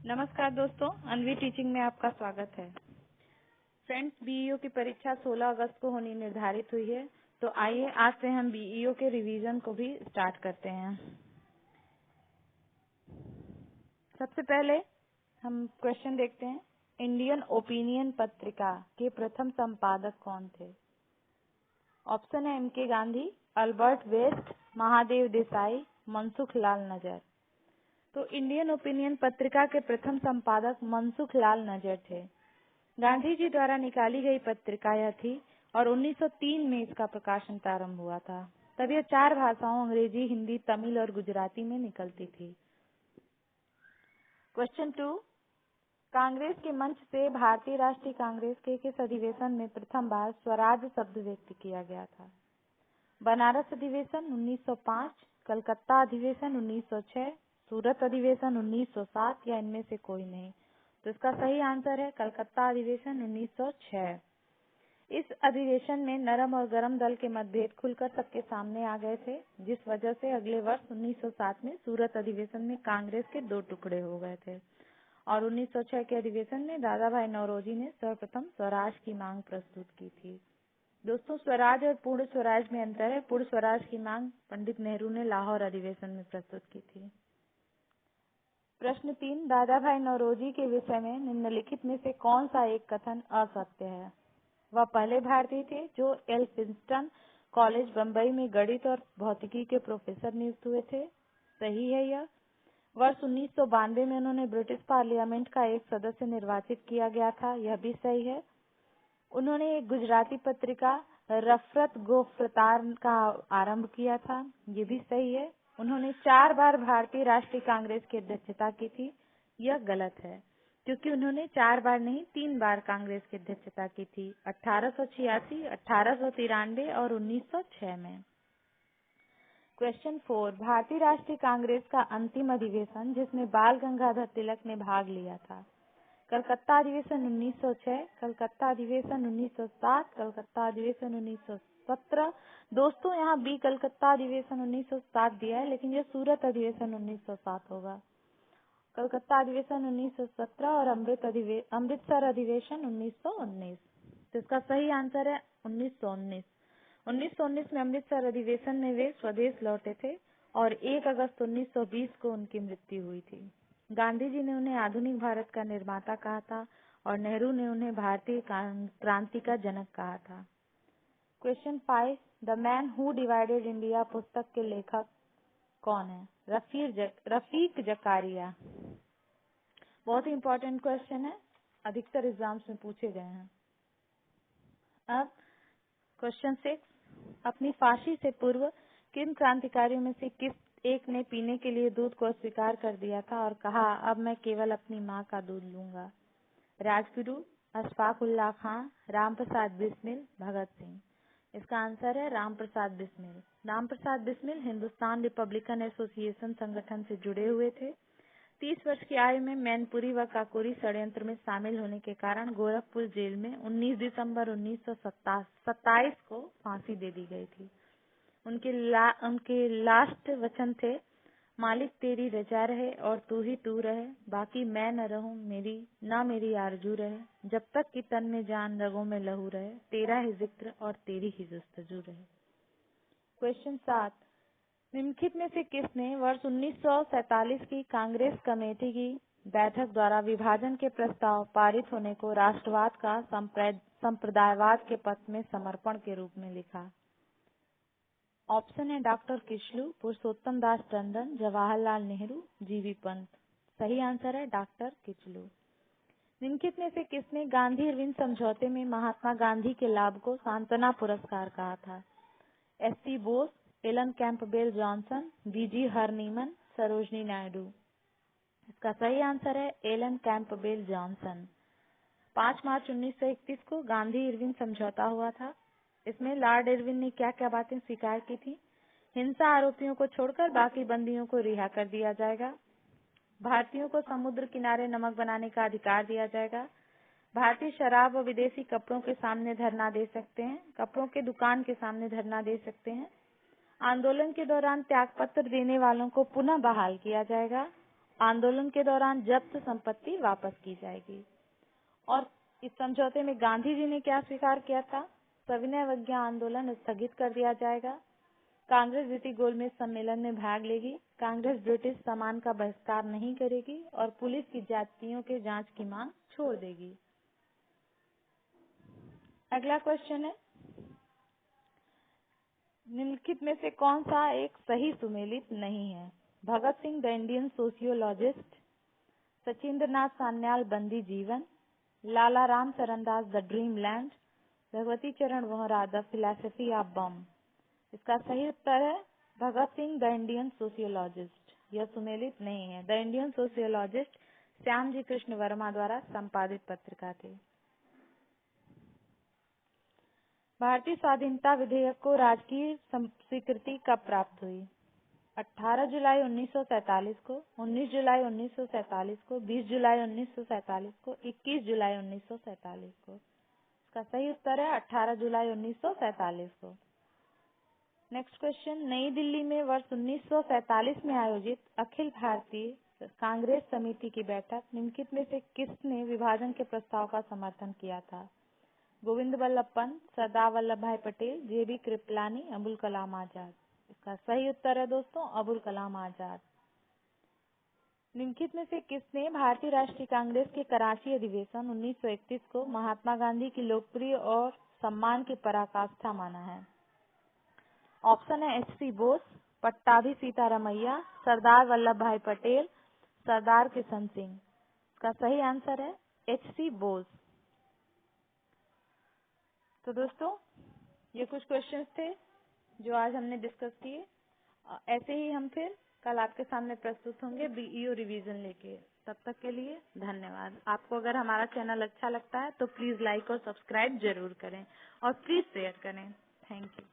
नमस्कार दोस्तों, अनवी टीचिंग में आपका स्वागत है। फ्रेंड्स, बीईओ की परीक्षा 16 अगस्त को होनी निर्धारित हुई है, तो आइए आज से हम बीईओ के रिवीजन को भी स्टार्ट करते हैं। सबसे पहले हम क्वेश्चन देखते हैं। इंडियन ओपिनियन पत्रिका के प्रथम संपादक कौन थे? ऑप्शन है M K. Gandhi, Albert West, Mahadev Desai, Mansukh Lal Nazar. तो इंडियन ओपिनियन पत्रिका के प्रथम संपादक मनसुख लाल नजर थे। गांधी जी द्वारा निकाली गई पत्रिका यह थी और 1903 में इसका प्रकाशन प्रारंभ हुआ था। तब यह 4 भाषाओं अंग्रेजी, हिंदी, तमिल और गुजराती में निकलती थी। क्वेश्चन 2, कांग्रेस के मंच से भारतीय राष्ट्रीय कांग्रेस के किस अधिवेशन में प्रथम बार स्वराज शब्द व्यक्त किया गया था? बनारस अधिवेशन 1905, कलकत्ता अधिवेशन 1906, सूरत अधिवेशन 1907 या इनमें से कोई नहीं। तो इसका सही आंसर है कलकत्ता अधिवेशन 1906। इस अधिवेशन में नरम और गरम दल के मतभेद खुलकर सबके सामने आ गए थे, जिस वजह से अगले वर्ष 1907 में सूरत अधिवेशन में कांग्रेस के 2 टुकड़े हो गए थे और 1906 के अधिवेशन में दादा भाई नौरोजी ने सर्वप्रथम स्वराज की मांग प्रस्तुत की थी। दोस्तों, स्वराज और पूर्ण स्वराज में अंतर है। पूर्ण स्वराज की मांग पंडित नेहरू ने लाहौर अधिवेशन में प्रस्तुत की थी। प्रश्न 3, दादा भाई नौरोजी के विषय में निम्नलिखित में से कौन सा एक कथन असत्य है? वह पहले भारतीय थे जो एल्फिंस्टन कॉलेज बम्बई में गणित और भौतिकी के प्रोफेसर नियुक्त हुए थे। सही है यह। वर्ष 1992 में उन्होंने ब्रिटिश पार्लियामेंट का एक सदस्य निर्वाचित किया गया था। यह भी सही है। उन्होंने एक गुजराती पत्रिका रफरत गोफ्रतार का आरंभ किया था। ये भी सही है। उन्होंने 4 बार भारतीय राष्ट्रीय कांग्रेस की अध्यक्षता की थी। यह गलत है, क्योंकि उन्होंने 4 बार नहीं 3 बार कांग्रेस की अध्यक्षता की थी, 1886, 1893 और 1906 में। क्वेश्चन 4, भारतीय राष्ट्रीय कांग्रेस का अंतिम अधिवेशन जिसमें बाल गंगाधर तिलक ने भाग लिया था? कलकत्ता अधिवेशन 1906, कलकत्ता अधिवेशन 1907, कलकत्ता अधिवेशन 1917। दोस्तों, यहाँ बी कलकत्ता अधिवेशन 1907 दिया है, लेकिन यह सूरत अधिवेशन 1907 होगा। कलकत्ता अधिवेशन 1917 और अमृतसर अधिवेशन 1919। तो इसका सही आंसर है 1919। 1919 में अमृतसर अधिवेशन में वे स्वदेश लौटे थे और 1 अगस्त 1920 को उनकी मृत्यु हुई थी। गांधी जी ने उन्हें आधुनिक भारत का निर्माता कहा था और नेहरू ने उन्हें भारतीय क्रांति का जनक कहा था। Question 5, the man who divided India पुस्तक के लेखक कौन है? रफीक जकारिया। बहुत ही इम्पोर्टेंट क्वेश्चन है, अधिकतर एग्जाम्स में पूछे गए हैं। अब क्वेश्चन 6, अपनी फांसी से पूर्व किन क्रांतिकारियों में से किस एक ने पीने के लिए दूध को अस्वीकार कर दिया था और कहा, अब मैं केवल अपनी माँ का दूध लूंगा? राजगुरु, अशफाक उल्लाह खां, रामप्रसाद बिस्मिल, भगत सिंह। इसका आंसर है रामप्रसाद बिस्मिल। रामप्रसाद बिस्मिल हिंदुस्तान रिपब्लिकन एसोसिएशन संगठन से जुड़े हुए थे। 30 वर्ष की आयु में मैनपुरी व काकोरी षड्यंत्र में शामिल होने के कारण गोरखपुर जेल में 19 दिसंबर 1927 को फांसी दे दी गई थी। उनके लास्ट वचन थे, मालिक तेरी रजा रहे और तू ही तू रहे, बाकी मैं न रहूं, मेरी आरजू रहे, जब तक कि तन में जान रगों में लहू रहे, तेरा ही जिक्र और तेरी ही जस्तजू रहे। क्वेश्चन 7, निम्नलिखित में से किसने वर्ष 1947 की कांग्रेस कमेटी की बैठक द्वारा विभाजन के प्रस्ताव पारित होने को राष्ट्रवाद का संप्रदायवाद के पथ में समर्पण के रूप में लिखा? ऑप्शन है डॉक्टर किचलू, पुरुषोत्तम दास टंडन, जवाहरलाल नेहरू, जीवी पंत। सही आंसर है डॉक्टर किचलू। निम्नलिखित में से किसने गांधी इरविन समझौते में महात्मा गांधी के लाभ को सांत्वना पुरस्कार कहा था? S C. Bose, Alan Campbell Johnson, V G. Horniman, Sarojini Naidu. इसका सही आंसर है एलन कैंपबेल जॉनसन। 5 मार्च 1931 को गांधी इरविन समझौता हुआ था। इसमें लॉर्ड इरविन ने क्या क्या बातें स्वीकार की थी? हिंसा आरोपियों को छोड़कर बाकी बंदियों को रिहा कर दिया जाएगा। भारतीयों को समुद्र किनारे नमक बनाने का अधिकार दिया जाएगा। भारतीय शराब व विदेशी कपड़ों के सामने धरना दे सकते हैं। कपड़ों के दुकान के सामने धरना दे सकते हैं। आंदोलन के दौरान त्यागपत्र देने वालों को पुनः बहाल किया जाएगा आंदोलन के दौरान जब्त संपत्ति वापस की जाएगी। और इस समझौते में गांधी जी ने क्या स्वीकार किया था? सविनय अवज्ञा आंदोलन स्थगित कर दिया जाएगा। कांग्रेस द्वितीय गोलमेज सम्मेलन में भाग लेगी। कांग्रेस ब्रिटिश सामान का बहिष्कार नहीं करेगी और पुलिस की जातियों के जांच की मांग छोड़ देगी। अगला क्वेश्चन है, निम्नलिखित में से कौन सा एक सही सुमेलित नहीं है? Bhagat Singh the Indian sociologist, Sachindranath Sanyal Bandi Jeevan, Lala Ram Charandas the dream land, Bhagwati Charan Vohra the philosophy of bomb. इसका सही उत्तर है Bhagat Singh the Indian sociologist. यह सुमेलित नहीं है। The Indian sociologist Shyam ji Krishna Varma द्वारा संपादित पत्रिका थी। भारतीय स्वाधीनता विधेयक को राजकीय स्वीकृति कब प्राप्त हुई? 18 जुलाई 1947 को, 19 जुलाई 1947 को, 20 जुलाई 1947 को, 21 जुलाई 1947 को। इसका सही उत्तर है 18 जुलाई 1947 को। नेक्स्ट क्वेश्चन, नई दिल्ली में वर्ष 1947 में आयोजित अखिल भारतीय कांग्रेस समिति की बैठक निम्नलिखित में से किसने विभाजन के प्रस्ताव का समर्थन किया था? गोविंद वल्लभ पंत, सरदार वल्लभ भाई पटेल, जेबी कृपलानी, अबुल कलाम आजाद। इसका सही उत्तर है दोस्तों अबुल कलाम आजाद। निम्नलिखित में से किसने भारतीय राष्ट्रीय कांग्रेस के कराची अधिवेशन 1931 को महात्मा गांधी की लोकप्रिय और सम्मान की पराकाष्ठा माना है? ऑप्शन है एच.सी. बोस, पट्टाभी सीतारामैया, सरदार वल्लभ भाई पटेल, सरदार किशन सिंह। इसका सही आंसर है एच.सी. बोस। तो दोस्तों ये कुछ क्वेश्चंस थे जो आज हमने डिस्कस किए। ऐसे ही हम फिर कल आपके सामने प्रस्तुत होंगे बीईओ रिवीजन लेके। तब तक के लिए धन्यवाद। आपको अगर हमारा चैनल अच्छा लगता है तो प्लीज लाइक और सब्सक्राइब जरूर करें और प्लीज शेयर करें। Thank you.